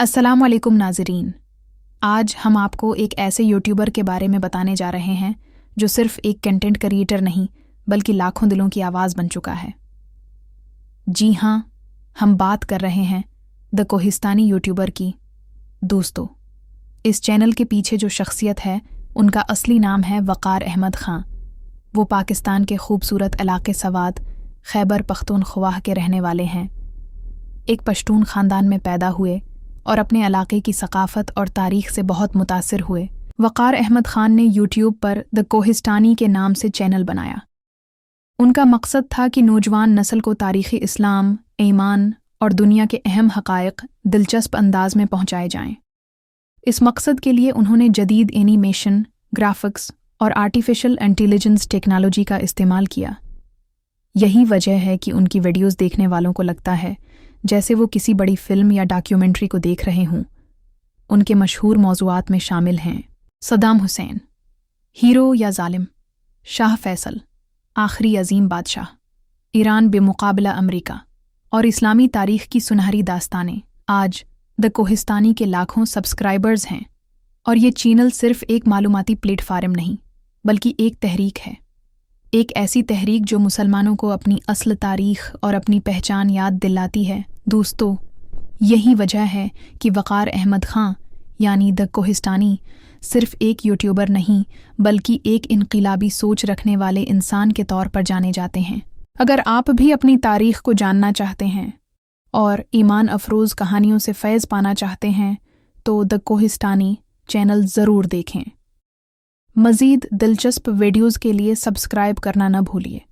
अस्सलाम वालेकुम नाज़रीन। आज हम आपको एक ऐसे यूट्यूबर के बारे में बताने जा रहे हैं जो सिर्फ एक कंटेंट क्रिएटर नहीं बल्कि लाखों दिलों की आवाज़ बन चुका है। जी हाँ, हम बात कर रहे हैं द कोहिस्तानी यूट्यूबर की। दोस्तों, इस चैनल के पीछे जो शख्सियत है उनका असली नाम है वक़ार अहमद ख़ां। वो पाकिस्तान के खूबसूरत इलाके सवात खैबर पख्तूनख्वा के रहने वाले हैं। एक पश्तून ख़ानदान में पैदा हुए और अपने इलाके की सकाफ़त और तारीख़ से बहुत मुतासिर हुए। वक़ार अहमद ख़ान ने यूट्यूब पर द कोहिस्तानी के नाम से चैनल बनाया। उनका मकसद था कि नौजवान नस्ल को तारीख़ी इस्लाम, ईमान और दुनिया के अहम हक़ाइक़ दिलचस्प अंदाज में पहुँचाए जाएँ। इस मकसद के लिए उन्होंने जदीद एनिमेशन, ग्राफिक्स और आर्टिफिशियल इंटेलिजेंस टेक्नोलॉजी का इस्तेमाल किया। यही वजह है कि उनकी वीडियोज़ देखने वालों को लगता है जैसे वो किसी बड़ी फिल्म या डॉक्यूमेंट्री को देख रहे हों। उनके मशहूर मौज़ूआत में शामिल हैं सद्दाम हुसैन, हीरो या जालिम, शाह फैसल, आखिरी अजीम बादशाह, ईरान बेमुकाबला अमेरिका और इस्लामी तारीख़ की सुनहरी दास्तानें। आज द कोहिस्तानी के लाखों सब्सक्राइबर्स हैं और ये चैनल सिर्फ एक मालूमाती प्लेटफार्म नहीं बल्कि एक तहरीक है। एक ऐसी तहरीक जो मुसलमानों को अपनी असल तारीख़ और अपनी पहचान याद दिलाती है। दोस्तों, यही वजह है कि वक़ार अहमद ख़ां यानी द कोहिस्तानी सिर्फ एक यूट्यूबर नहीं बल्कि एक इनक़िलाबी सोच रखने वाले इंसान के तौर पर जाने जाते हैं। अगर आप भी अपनी तारीख़ को जानना चाहते हैं और ईमान अफरोज़ कहानियों से फैज़ पाना चाहते हैं तो द कोहिस्तानी चैनल ज़रूर देखें। मज़ीद दिलचस्प वीडियोज़ के लिए सब्सक्राइब करना न भूलिए।